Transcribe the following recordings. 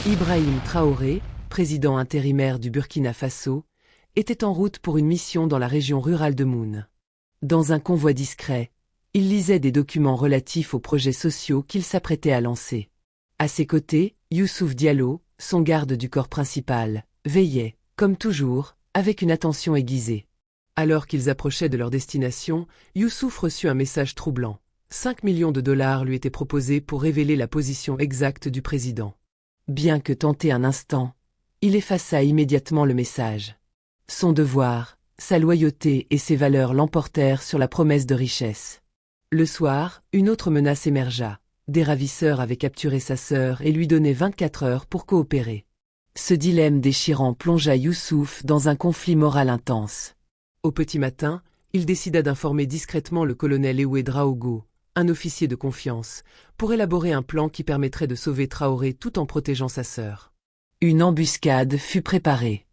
Ibrahim Traoré, président intérimaire du Burkina Faso, était en route pour une mission dans la région rurale de Moun. Dans un convoi discret, il lisait des documents relatifs aux projets sociaux qu'il s'apprêtait à lancer. À ses côtés, Youssouf Diallo, son garde du corps principal, veillait, comme toujours, avec une attention aiguisée. Alors qu'ils approchaient de leur destination, Youssouf reçut un message troublant. 5 millions de dollars lui étaient proposés pour révéler la position exacte du président. Bien que tenté un instant, il effaça immédiatement le message. Son devoir, sa loyauté et ses valeurs l'emportèrent sur la promesse de richesse. Le soir, une autre menace émergea. Des ravisseurs avaient capturé sa sœur et lui donnaient 24 heures pour coopérer. Ce dilemme déchirant plongea Youssouf dans un conflit moral intense. Au petit matin, il décida d'informer discrètement le colonel Ewe Draogo, un officier de confiance, pour élaborer un plan qui permettrait de sauver Traoré tout en protégeant sa sœur. Une embuscade fut préparée.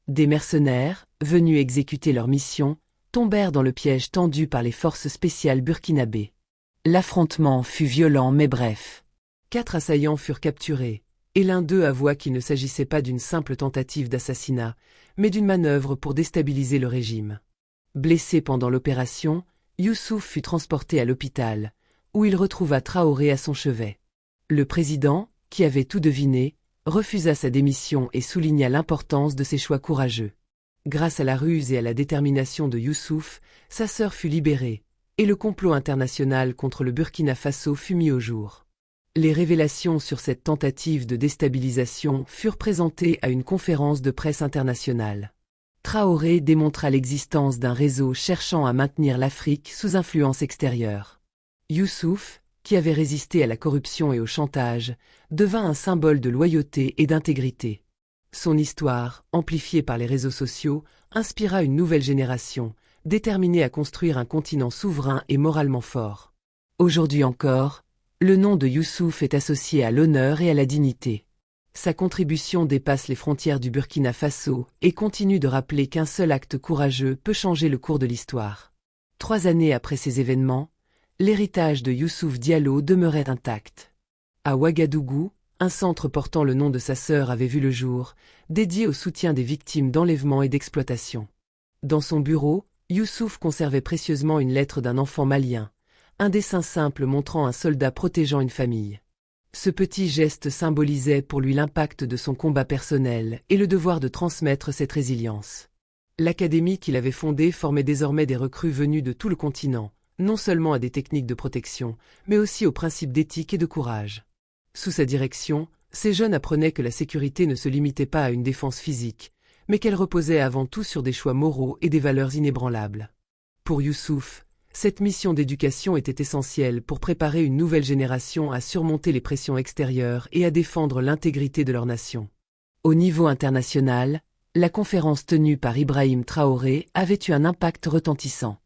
Des mercenaires, venus exécuter leur mission, tombèrent dans le piège tendu par les forces spéciales burkinabées. L'affrontement fut violent mais bref. 4 assaillants furent capturés, et l'un d'eux avoua qu'il ne s'agissait pas d'une simple tentative d'assassinat, mais d'une manœuvre pour déstabiliser le régime. Blessé pendant l'opération, Youssouf fut transporté à l'hôpital, où il retrouva Traoré à son chevet. Le président, qui avait tout deviné, refusa sa démission et souligna l'importance de ses choix courageux. Grâce à la ruse et à la détermination de Youssouf, sa sœur fut libérée, et le complot international contre le Burkina Faso fut mis au jour. Les révélations sur cette tentative de déstabilisation furent présentées à une conférence de presse internationale. Traoré démontra l'existence d'un réseau cherchant à maintenir l'Afrique sous influence extérieure. Youssouf, qui avait résisté à la corruption et au chantage, devint un symbole de loyauté et d'intégrité. Son histoire, amplifiée par les réseaux sociaux, inspira une nouvelle génération, déterminée à construire un continent souverain et moralement fort. Aujourd'hui encore, le nom de Youssouf est associé à l'honneur et à la dignité. Sa contribution dépasse les frontières du Burkina Faso et continue de rappeler qu'un seul acte courageux peut changer le cours de l'histoire. 3 années après ces événements, l'héritage de Youssouf Diallo demeurait intact. À Ouagadougou, un centre portant le nom de sa sœur avait vu le jour, dédié au soutien des victimes d'enlèvement et d'exploitation. Dans son bureau, Youssouf conservait précieusement une lettre d'un enfant malien, un dessin simple montrant un soldat protégeant une famille. Ce petit geste symbolisait pour lui l'impact de son combat personnel et le devoir de transmettre cette résilience. L'académie qu'il avait fondée formait désormais des recrues venues de tout le continent, non seulement à des techniques de protection, mais aussi aux principes d'éthique et de courage. Sous sa direction, ces jeunes apprenaient que la sécurité ne se limitait pas à une défense physique, mais qu'elle reposait avant tout sur des choix moraux et des valeurs inébranlables. Pour Youssouf, cette mission d'éducation était essentielle pour préparer une nouvelle génération à surmonter les pressions extérieures et à défendre l'intégrité de leur nation. Au niveau international, la conférence tenue par Ibrahim Traoré avait eu un impact retentissant.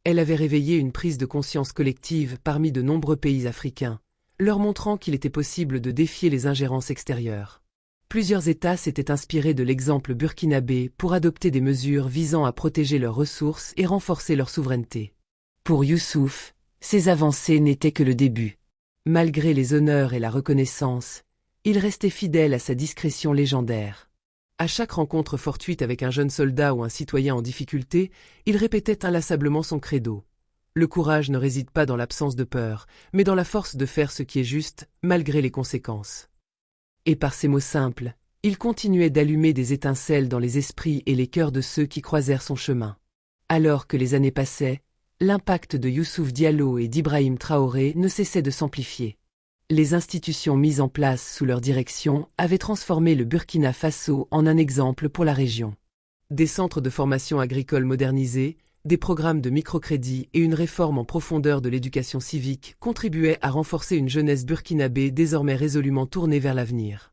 Elle avait réveillé une prise de conscience collective parmi de nombreux pays africains, leur montrant qu'il était possible de défier les ingérences extérieures. Plusieurs États s'étaient inspirés de l'exemple burkinabé pour adopter des mesures visant à protéger leurs ressources et renforcer leur souveraineté. Pour Youssouf, ces avancées n'étaient que le début. Malgré les honneurs et la reconnaissance, il restait fidèle à sa discrétion légendaire. À chaque rencontre fortuite avec un jeune soldat ou un citoyen en difficulté, il répétait inlassablement son credo. Le courage ne réside pas dans l'absence de peur, mais dans la force de faire ce qui est juste, malgré les conséquences. Et par ces mots simples, il continuait d'allumer des étincelles dans les esprits et les cœurs de ceux qui croisèrent son chemin. Alors que les années passaient, l'impact de Youssouf Diallo et d'Ibrahim Traoré ne cessait de s'amplifier. Les institutions mises en place sous leur direction avaient transformé le Burkina Faso en un exemple pour la région. Des centres de formation agricole modernisés, des programmes de microcrédit et une réforme en profondeur de l'éducation civique contribuaient à renforcer une jeunesse burkinabé désormais résolument tournée vers l'avenir.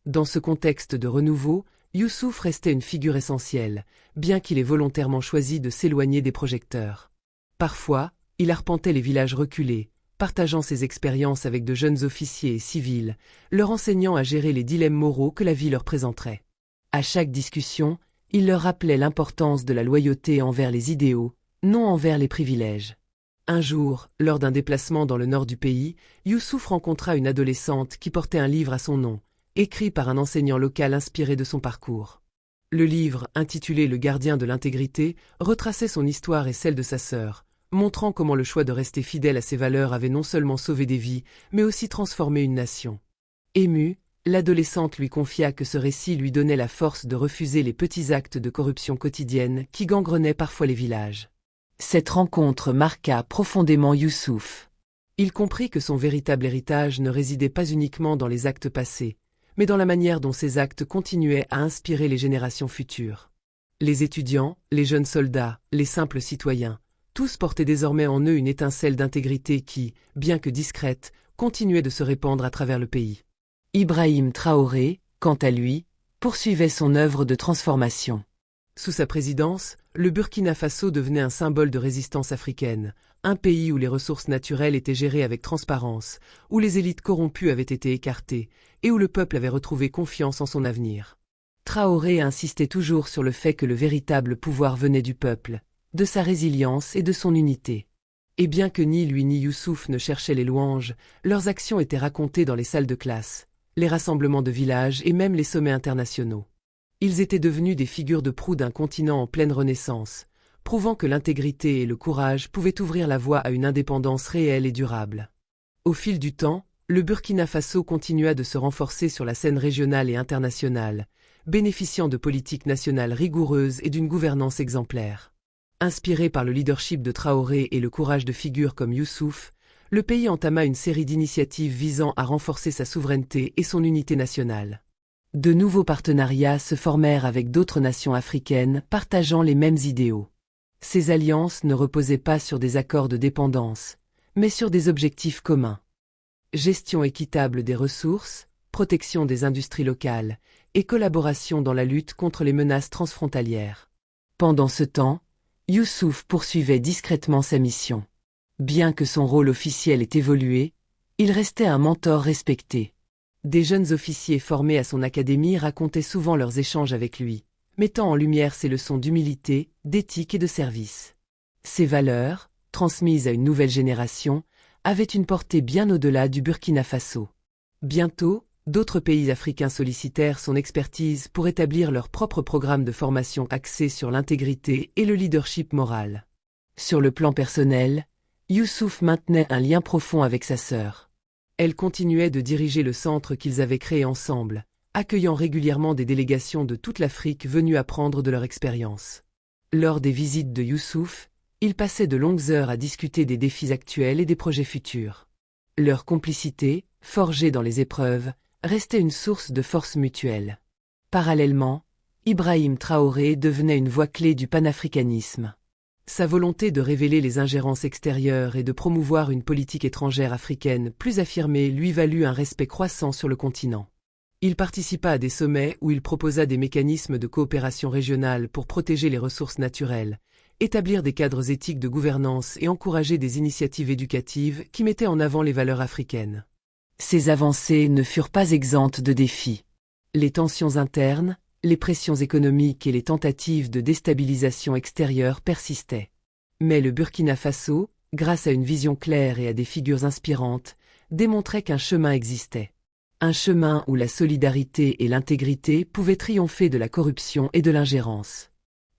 Dans ce contexte de renouveau, Youssouf restait une figure essentielle, bien qu'il ait volontairement choisi de s'éloigner des projecteurs. Parfois, il arpentait les villages reculés, partageant ses expériences avec de jeunes officiers et civils, leur enseignant à gérer les dilemmes moraux que la vie leur présenterait. À chaque discussion, il leur rappelait l'importance de la loyauté envers les idéaux, non envers les privilèges. Un jour, lors d'un déplacement dans le nord du pays, Youssouf rencontra une adolescente qui portait un livre à son nom, écrit par un enseignant local inspiré de son parcours. Le livre, intitulé Le gardien de l'intégrité, retraçait son histoire et celle de sa sœur, montrant comment le choix de rester fidèle à ses valeurs avait non seulement sauvé des vies, mais aussi transformé une nation. Émue, l'adolescente lui confia que ce récit lui donnait la force de refuser les petits actes de corruption quotidienne qui gangrenaient parfois les villages. Cette rencontre marqua profondément Youssouf. Il comprit que son véritable héritage ne résidait pas uniquement dans les actes passés, mais dans la manière dont ces actes continuaient à inspirer les générations futures. Les étudiants, les jeunes soldats, les simples citoyens, tous portaient désormais en eux une étincelle d'intégrité qui, bien que discrète, continuait de se répandre à travers le pays. Ibrahim Traoré, quant à lui, poursuivait son œuvre de transformation. Sous sa présidence, le Burkina Faso devenait un symbole de résistance africaine, un pays où les ressources naturelles étaient gérées avec transparence, où les élites corrompues avaient été écartées, et où le peuple avait retrouvé confiance en son avenir. Traoré insistait toujours sur le fait que le véritable pouvoir venait du peuple, de sa résilience et de son unité. Et bien que ni lui ni Youssouf ne cherchaient les louanges, leurs actions étaient racontées dans les salles de classe, les rassemblements de villages et même les sommets internationaux. Ils étaient devenus des figures de proue d'un continent en pleine renaissance, prouvant que l'intégrité et le courage pouvaient ouvrir la voie à une indépendance réelle et durable. Au fil du temps, le Burkina Faso continua de se renforcer sur la scène régionale et internationale, bénéficiant de politiques nationales rigoureuses et d'une gouvernance exemplaire. Inspiré par le leadership de Traoré et le courage de figures comme Youssouf, le pays entama une série d'initiatives visant à renforcer sa souveraineté et son unité nationale. De nouveaux partenariats se formèrent avec d'autres nations africaines partageant les mêmes idéaux. Ces alliances ne reposaient pas sur des accords de dépendance, mais sur des objectifs communs. Gestion équitable des ressources, protection des industries locales et collaboration dans la lutte contre les menaces transfrontalières. Pendant ce temps, Youssouf poursuivait discrètement sa mission. Bien que son rôle officiel ait évolué, il restait un mentor respecté. Des jeunes officiers formés à son académie racontaient souvent leurs échanges avec lui, mettant en lumière ses leçons d'humilité, d'éthique et de service. Ces valeurs, transmises à une nouvelle génération, avaient une portée bien au-delà du Burkina Faso. Bientôt, d'autres pays africains sollicitèrent son expertise pour établir leur propre programme de formation axé sur l'intégrité et le leadership moral. Sur le plan personnel, Youssouf maintenait un lien profond avec sa sœur. Elle continuait de diriger le centre qu'ils avaient créé ensemble, accueillant régulièrement des délégations de toute l'Afrique venues apprendre de leur expérience. Lors des visites de Youssouf, ils passaient de longues heures à discuter des défis actuels et des projets futurs. Leur complicité, forgée dans les épreuves, restait une source de force mutuelle. Parallèlement, Ibrahim Traoré devenait une voix clé du panafricanisme. Sa volonté de révéler les ingérences extérieures et de promouvoir une politique étrangère africaine plus affirmée lui valut un respect croissant sur le continent. Il participa à des sommets où il proposa des mécanismes de coopération régionale pour protéger les ressources naturelles, établir des cadres éthiques de gouvernance et encourager des initiatives éducatives qui mettaient en avant les valeurs africaines. Ces avancées ne furent pas exemptes de défis. Les tensions internes, les pressions économiques et les tentatives de déstabilisation extérieure persistaient. Mais le Burkina Faso, grâce à une vision claire et à des figures inspirantes, démontrait qu'un chemin existait. Un chemin où la solidarité et l'intégrité pouvaient triompher de la corruption et de l'ingérence.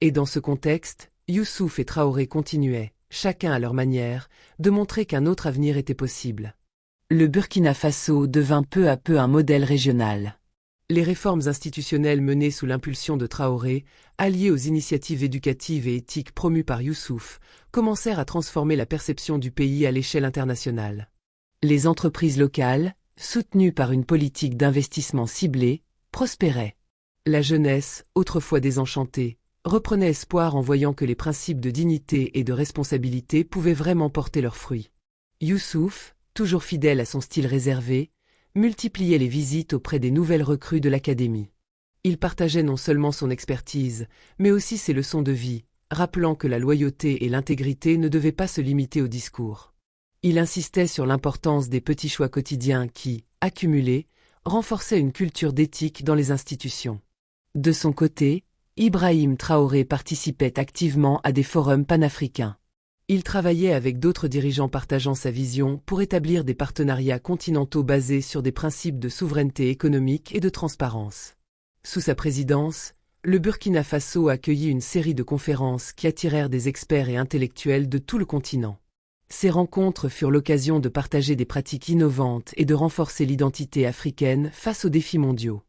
Et dans ce contexte, Youssouf et Traoré continuaient, chacun à leur manière, de montrer qu'un autre avenir était possible. Le Burkina Faso devint peu à peu un modèle régional. Les réformes institutionnelles menées sous l'impulsion de Traoré, alliées aux initiatives éducatives et éthiques promues par Youssouf, commencèrent à transformer la perception du pays à l'échelle internationale. Les entreprises locales, soutenues par une politique d'investissement ciblée, prospéraient. La jeunesse, autrefois désenchantée, reprenait espoir en voyant que les principes de dignité et de responsabilité pouvaient vraiment porter leurs fruits. Youssouf, toujours fidèle à son style réservé, multipliait les visites auprès des nouvelles recrues de l'académie. Il partageait non seulement son expertise, mais aussi ses leçons de vie, rappelant que la loyauté et l'intégrité ne devaient pas se limiter au discours. Il insistait sur l'importance des petits choix quotidiens qui, accumulés, renforçaient une culture d'éthique dans les institutions. De son côté, Ibrahim Traoré participait activement à des forums panafricains. Il travaillait avec d'autres dirigeants partageant sa vision pour établir des partenariats continentaux basés sur des principes de souveraineté économique et de transparence. Sous sa présidence, le Burkina Faso accueillit une série de conférences qui attirèrent des experts et intellectuels de tout le continent. Ces rencontres furent l'occasion de partager des pratiques innovantes et de renforcer l'identité africaine face aux défis mondiaux.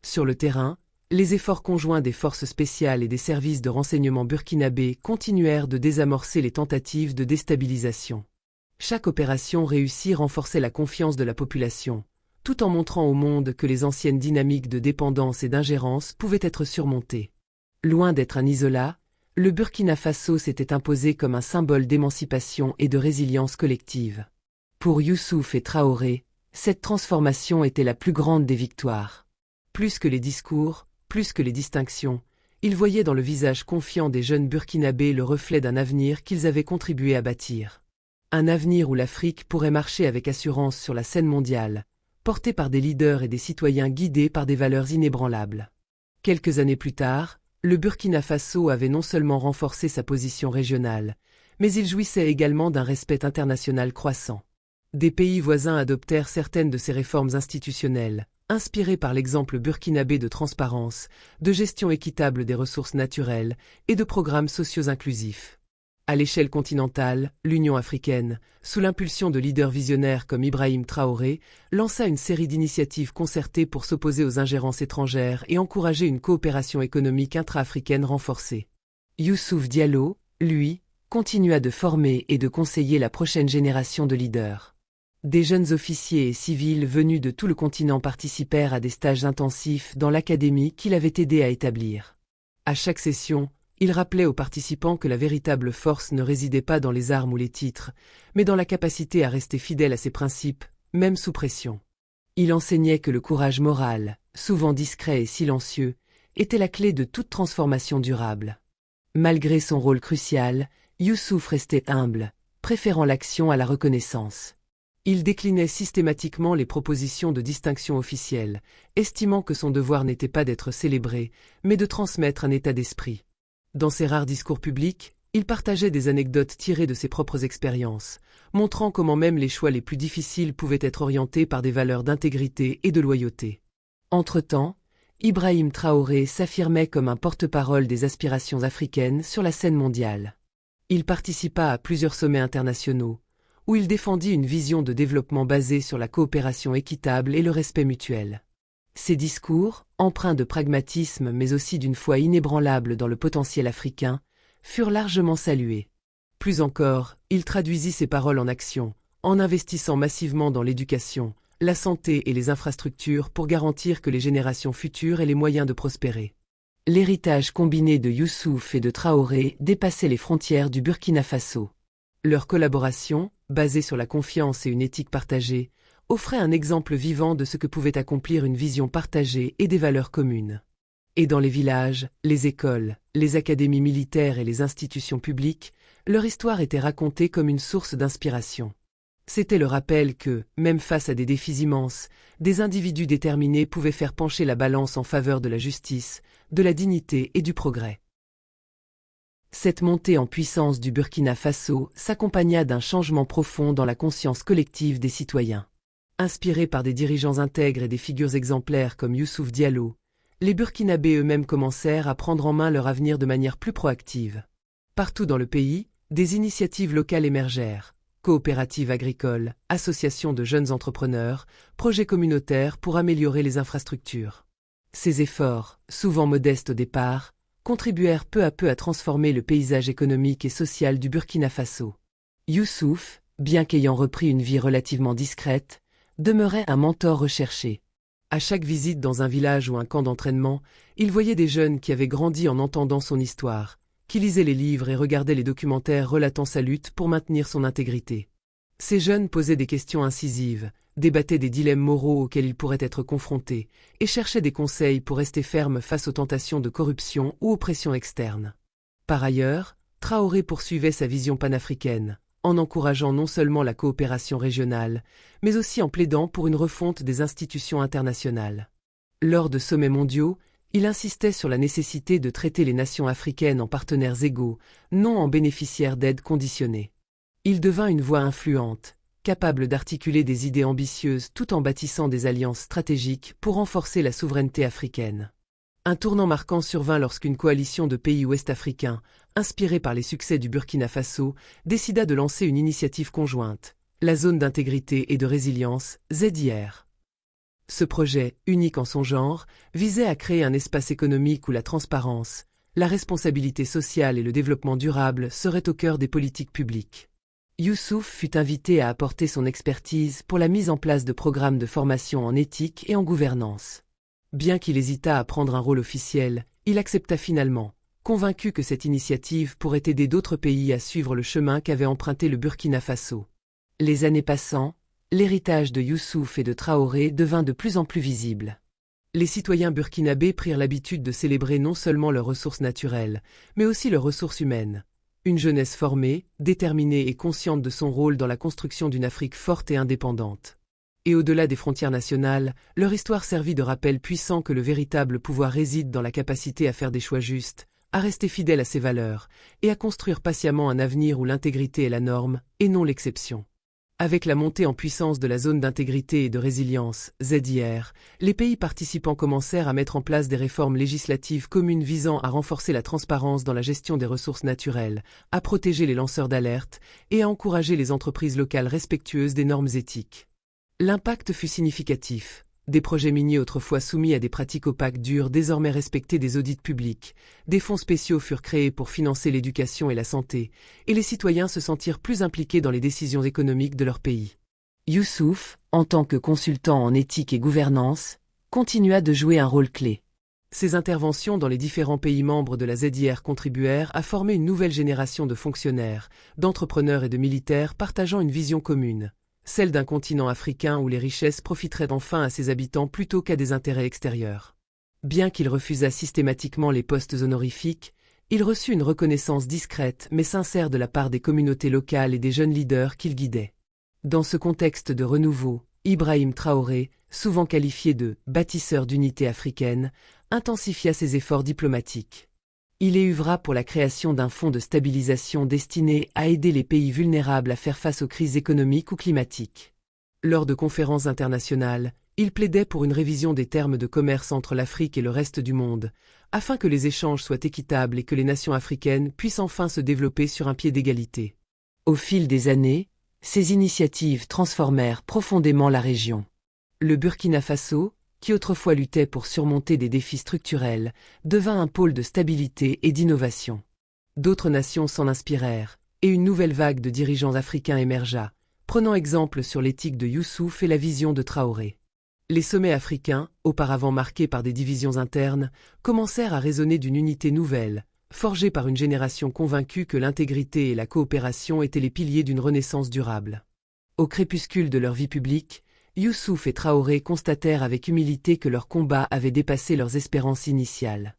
Sur le terrain, les efforts conjoints des forces spéciales et des services de renseignement burkinabés continuèrent de désamorcer les tentatives de déstabilisation. Chaque opération réussie renforçait la confiance de la population, tout en montrant au monde que les anciennes dynamiques de dépendance et d'ingérence pouvaient être surmontées. Loin d'être un isolat, le Burkina Faso s'était imposé comme un symbole d'émancipation et de résilience collective. Pour Youssouf et Traoré, cette transformation était la plus grande des victoires. Plus que les discours, plus que les distinctions, ils voyaient dans le visage confiant des jeunes burkinabés le reflet d'un avenir qu'ils avaient contribué à bâtir. Un avenir où l'Afrique pourrait marcher avec assurance sur la scène mondiale, portée par des leaders et des citoyens guidés par des valeurs inébranlables. Quelques années plus tard, le Burkina Faso avait non seulement renforcé sa position régionale, mais il jouissait également d'un respect international croissant. Des pays voisins adoptèrent certaines de ces réformes institutionnelles, inspirées par l'exemple burkinabé de transparence, de gestion équitable des ressources naturelles et de programmes sociaux inclusifs. À l'échelle continentale, l'Union africaine, sous l'impulsion de leaders visionnaires comme Ibrahim Traoré, lança une série d'initiatives concertées pour s'opposer aux ingérences étrangères et encourager une coopération économique intra-africaine renforcée. Youssouf Diallo, lui, continua de former et de conseiller la prochaine génération de leaders. Des jeunes officiers et civils venus de tout le continent participèrent à des stages intensifs dans l'académie qu'il avait aidé à établir. À chaque session, il rappelait aux participants que la véritable force ne résidait pas dans les armes ou les titres, mais dans la capacité à rester fidèle à ses principes, même sous pression. Il enseignait que le courage moral, souvent discret et silencieux, était la clé de toute transformation durable. Malgré son rôle crucial, Youssouf restait humble, préférant l'action à la reconnaissance. Il déclinait systématiquement les propositions de distinction officielle, estimant que son devoir n'était pas d'être célébré, mais de transmettre un état d'esprit. Dans ses rares discours publics, il partageait des anecdotes tirées de ses propres expériences, montrant comment même les choix les plus difficiles pouvaient être orientés par des valeurs d'intégrité et de loyauté. Entre-temps, Ibrahim Traoré s'affirmait comme un porte-parole des aspirations africaines sur la scène mondiale. Il participa à plusieurs sommets internationaux, où il défendit une vision de développement basée sur la coopération équitable et le respect mutuel. Ses discours, empreints de pragmatisme mais aussi d'une foi inébranlable dans le potentiel africain, furent largement salués. Plus encore, il traduisit ses paroles en action, en investissant massivement dans l'éducation, la santé et les infrastructures pour garantir que les générations futures aient les moyens de prospérer. L'héritage combiné de Youssouf et de Traoré dépassait les frontières du Burkina Faso. Leur collaboration, basée sur la confiance et une éthique partagée, offrait un exemple vivant de ce que pouvait accomplir une vision partagée et des valeurs communes. Et dans les villages, les écoles, les académies militaires et les institutions publiques, leur histoire était racontée comme une source d'inspiration. C'était le rappel que, même face à des défis immenses, des individus déterminés pouvaient faire pencher la balance en faveur de la justice, de la dignité et du progrès. Cette montée en puissance du Burkina Faso s'accompagna d'un changement profond dans la conscience collective des citoyens. Inspirés par des dirigeants intègres et des figures exemplaires comme Youssouf Diallo, les Burkinabés eux-mêmes commencèrent à prendre en main leur avenir de manière plus proactive. Partout dans le pays, des initiatives locales émergèrent, coopératives agricoles, associations de jeunes entrepreneurs, projets communautaires pour améliorer les infrastructures. Ces efforts, souvent modestes au départ, contribuèrent peu à peu à transformer le paysage économique et social du Burkina Faso. Youssouf, bien qu'ayant repris une vie relativement discrète, demeurait un mentor recherché. À chaque visite dans un village ou un camp d'entraînement, il voyait des jeunes qui avaient grandi en entendant son histoire, qui lisaient les livres et regardaient les documentaires relatant sa lutte pour maintenir son intégrité. Ces jeunes posaient des questions incisives, débattaient des dilemmes moraux auxquels ils pourraient être confrontés, et cherchaient des conseils pour rester fermes face aux tentations de corruption ou aux pressions externes. Par ailleurs, Traoré poursuivait sa vision panafricaine, en encourageant non seulement la coopération régionale, mais aussi en plaidant pour une refonte des institutions internationales. Lors de sommets mondiaux, Il insistait sur la nécessité de traiter les nations africaines en partenaires égaux, non en bénéficiaires d'aides conditionnées. Il devint une voix influente, capable d'articuler des idées ambitieuses tout en bâtissant des alliances stratégiques pour renforcer la souveraineté africaine. Un tournant marquant survint lorsqu'une coalition de pays ouest-africains, inspirée par les succès du Burkina Faso, décida de lancer une initiative conjointe, la Zone d'intégrité et de résilience, ZIR. Ce projet, unique en son genre, visait à créer un espace économique où la transparence, la responsabilité sociale et le développement durable seraient au cœur des politiques publiques. Youssouf fut invité à apporter son expertise pour la mise en place de programmes de formation en éthique et en gouvernance. Bien qu'il hésitât à prendre un rôle officiel, il accepta finalement, convaincu que cette initiative pourrait aider d'autres pays à suivre le chemin qu'avait emprunté le Burkina Faso. Les années passant, l'héritage de Youssouf et de Traoré devint de plus en plus visible. Les citoyens burkinabés prirent l'habitude de célébrer non seulement leurs ressources naturelles, mais aussi leurs ressources humaines. Une jeunesse formée, déterminée et consciente de son rôle dans la construction d'une Afrique forte et indépendante. Et au-delà des frontières nationales, leur histoire servit de rappel puissant que le véritable pouvoir réside dans la capacité à faire des choix justes, à rester fidèle à ses valeurs, et à construire patiemment un avenir où l'intégrité est la norme, et non l'exception. Avec la montée en puissance de la zone d'intégrité et de résilience, ZIR, les pays participants commencèrent à mettre en place des réformes législatives communes visant à renforcer la transparence dans la gestion des ressources naturelles, à protéger les lanceurs d'alerte et à encourager les entreprises locales respectueuses des normes éthiques. L'impact fut significatif. Des projets miniers autrefois soumis à des pratiques opaques durent désormais respecter des audits publics, des fonds spéciaux furent créés pour financer l'éducation et la santé, et les citoyens se sentirent plus impliqués dans les décisions économiques de leur pays. Youssouf, en tant que consultant en éthique et gouvernance, continua de jouer un rôle clé. Ses interventions dans les différents pays membres de la ZIR contribuèrent à former une nouvelle génération de fonctionnaires, d'entrepreneurs et de militaires partageant une vision commune. Celle d'un continent africain où les richesses profiteraient enfin à ses habitants plutôt qu'à des intérêts extérieurs. Bien qu'il refusât systématiquement les postes honorifiques, il reçut une reconnaissance discrète mais sincère de la part des communautés locales et des jeunes leaders qu'il guidait. Dans ce contexte de renouveau, Ibrahim Traoré, souvent qualifié de « bâtisseur d'unité africaine », intensifia ses efforts diplomatiques. Il y œuvra pour la création d'un fonds de stabilisation destiné à aider les pays vulnérables à faire face aux crises économiques ou climatiques. Lors de conférences internationales, il plaidait pour une révision des termes de commerce entre l'Afrique et le reste du monde, afin que les échanges soient équitables et que les nations africaines puissent enfin se développer sur un pied d'égalité. Au fil des années, ces initiatives transformèrent profondément la région. Le Burkina Faso, qui autrefois luttait pour surmonter des défis structurels, devint un pôle de stabilité et d'innovation. D'autres nations s'en inspirèrent, et une nouvelle vague de dirigeants africains émergea, prenant exemple sur l'éthique de Youssouf et la vision de Traoré. Les sommets africains, auparavant marqués par des divisions internes, commencèrent à résonner d'une unité nouvelle, forgée par une génération convaincue que l'intégrité et la coopération étaient les piliers d'une renaissance durable. Au crépuscule de leur vie publique, Youssouf et Traoré constatèrent avec humilité que leur combat avait dépassé leurs espérances initiales.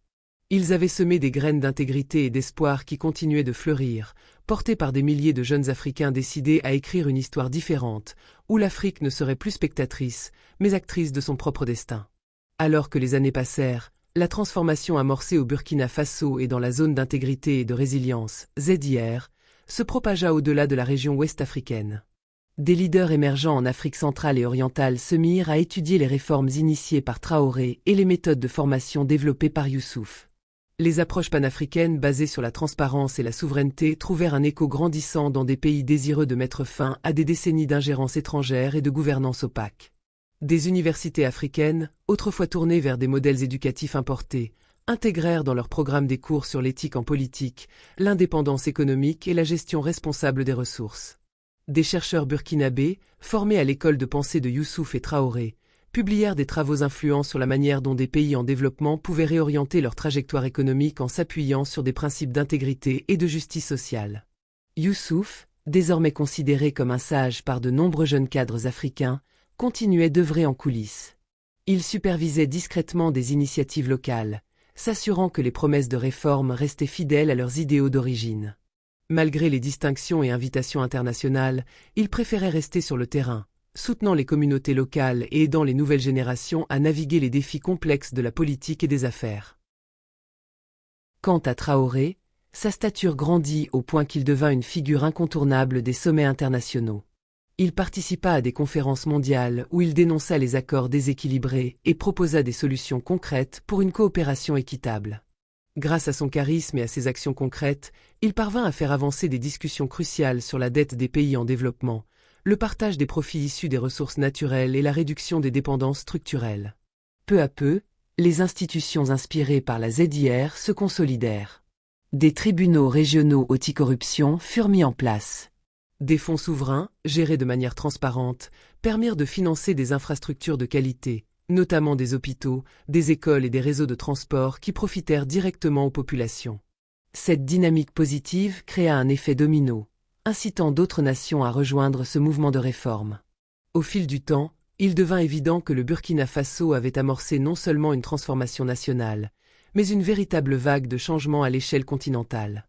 Ils avaient semé des graines d'intégrité et d'espoir qui continuaient de fleurir, portés par des milliers de jeunes Africains décidés à écrire une histoire différente, où l'Afrique ne serait plus spectatrice, mais actrice de son propre destin. Alors que les années passèrent, la transformation amorcée au Burkina Faso et dans la zone d'intégrité et de résilience, ZIR, se propagea au-delà de la région ouest-africaine. Des leaders émergents en Afrique centrale et orientale se mirent à étudier les réformes initiées par Traoré et les méthodes de formation développées par Youssouf. Les approches panafricaines basées sur la transparence et la souveraineté trouvèrent un écho grandissant dans des pays désireux de mettre fin à des décennies d'ingérence étrangère et de gouvernance opaque. Des universités africaines, autrefois tournées vers des modèles éducatifs importés, intégrèrent dans leurs programmes des cours sur l'éthique en politique, l'indépendance économique et la gestion responsable des ressources. Des chercheurs burkinabés, formés à l'école de pensée de Youssouf et Traoré, publièrent des travaux influents sur la manière dont des pays en développement pouvaient réorienter leur trajectoire économique en s'appuyant sur des principes d'intégrité et de justice sociale. Youssouf, désormais considéré comme un sage par de nombreux jeunes cadres africains, continuait d'œuvrer en coulisses. Il supervisait discrètement des initiatives locales, s'assurant que les promesses de réforme restaient fidèles à leurs idéaux d'origine. Malgré les distinctions et invitations internationales, il préférait rester sur le terrain, soutenant les communautés locales et aidant les nouvelles générations à naviguer les défis complexes de la politique et des affaires. Quant à Traoré, sa stature grandit au point qu'il devint une figure incontournable des sommets internationaux. Il participa à des conférences mondiales où il dénonça les accords déséquilibrés et proposa des solutions concrètes pour une coopération équitable. Grâce à son charisme et à ses actions concrètes, il parvint à faire avancer des discussions cruciales sur la dette des pays en développement, le partage des profits issus des ressources naturelles et la réduction des dépendances structurelles. Peu à peu, les institutions inspirées par la ZIR se consolidèrent. Des tribunaux régionaux anticorruption furent mis en place. Des fonds souverains, gérés de manière transparente, permirent de financer des infrastructures de qualité, notamment des hôpitaux, des écoles et des réseaux de transport qui profitèrent directement aux populations. Cette dynamique positive créa un effet domino, incitant d'autres nations à rejoindre ce mouvement de réforme. Au fil du temps, il devint évident que le Burkina Faso avait amorcé non seulement une transformation nationale, mais une véritable vague de changements à l'échelle continentale.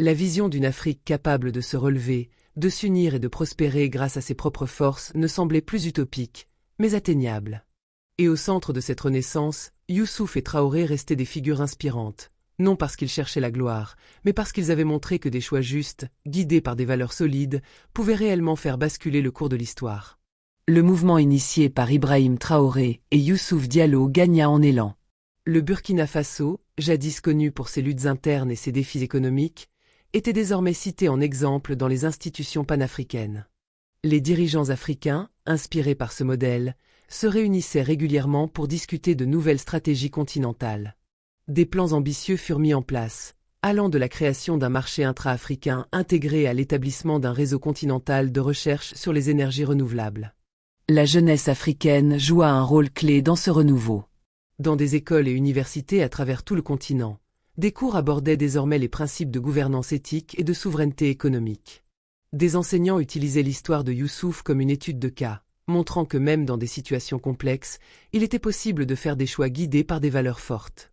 La vision d'une Afrique capable de se relever, de s'unir et de prospérer grâce à ses propres forces ne semblait plus utopique, mais atteignable. Et au centre de cette renaissance, Youssouf et Traoré restaient des figures inspirantes, non parce qu'ils cherchaient la gloire, mais parce qu'ils avaient montré que des choix justes, guidés par des valeurs solides, pouvaient réellement faire basculer le cours de l'histoire. Le mouvement initié par Ibrahim Traoré et Youssouf Diallo gagna en élan. Le Burkina Faso, jadis connu pour ses luttes internes et ses défis économiques, était désormais cité en exemple dans les institutions panafricaines. Les dirigeants africains, inspirés par ce modèle, se réunissaient régulièrement pour discuter de nouvelles stratégies continentales. Des plans ambitieux furent mis en place, allant de la création d'un marché intra-africain intégré à l'établissement d'un réseau continental de recherche sur les énergies renouvelables. La jeunesse africaine joua un rôle clé dans ce renouveau. Dans des écoles et universités à travers tout le continent, des cours abordaient désormais les principes de gouvernance éthique et de souveraineté économique. Des enseignants utilisaient l'histoire de Youssouf comme une étude de cas, montrant que même dans des situations complexes, il était possible de faire des choix guidés par des valeurs fortes.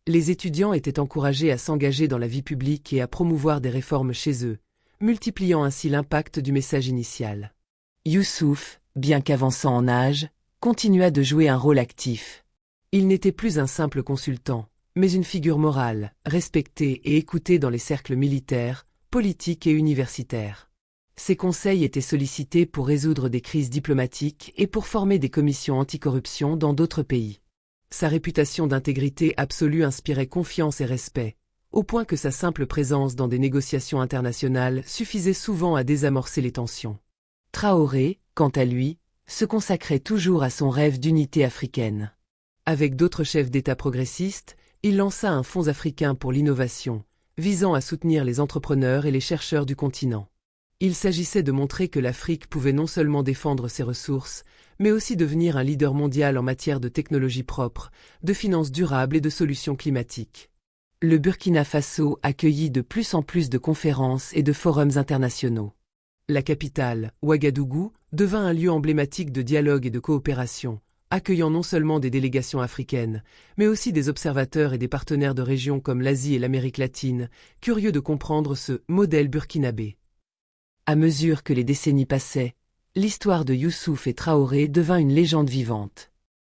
Les étudiants étaient encouragés à s'engager dans la vie publique et à promouvoir des réformes chez eux, multipliant ainsi l'impact du message initial. Youssouf, bien qu'avançant en âge, continua de jouer un rôle actif. Il n'était plus un simple consultant, mais une figure morale, respectée et écoutée dans les cercles militaires, politiques et universitaires. Ses conseils étaient sollicités pour résoudre des crises diplomatiques et pour former des commissions anticorruption dans d'autres pays. Sa réputation d'intégrité absolue inspirait confiance et respect, au point que sa simple présence dans des négociations internationales suffisait souvent à désamorcer les tensions. Traoré, quant à lui, se consacrait toujours à son rêve d'unité africaine. Avec d'autres chefs d'État progressistes, il lança un fonds africain pour l'innovation, visant à soutenir les entrepreneurs et les chercheurs du continent. Il s'agissait de montrer que l'Afrique pouvait non seulement défendre ses ressources, mais aussi devenir un leader mondial en matière de technologie propre, de finances durables et de solutions climatiques. Le Burkina Faso accueillit de plus en plus de conférences et de forums internationaux. La capitale, Ouagadougou, devint un lieu emblématique de dialogue et de coopération, accueillant non seulement des délégations africaines, mais aussi des observateurs et des partenaires de régions comme l'Asie et l'Amérique latine, curieux de comprendre ce modèle burkinabé. À mesure que les décennies passaient, l'histoire de Youssouf et Traoré devint une légende vivante.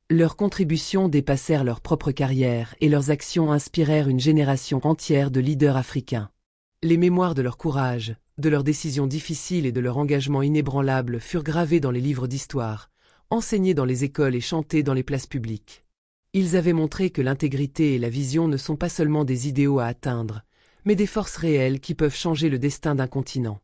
Leurs contributions dépassèrent leur propre carrière et leurs actions inspirèrent une génération entière de leaders africains. Les mémoires de leur courage, de leurs décisions difficiles et de leur engagement inébranlable furent gravés dans les livres d'histoire, enseignés dans les écoles et chantés dans les places publiques. Ils avaient montré que l'intégrité et la vision ne sont pas seulement des idéaux à atteindre, mais des forces réelles qui peuvent changer le destin d'un continent.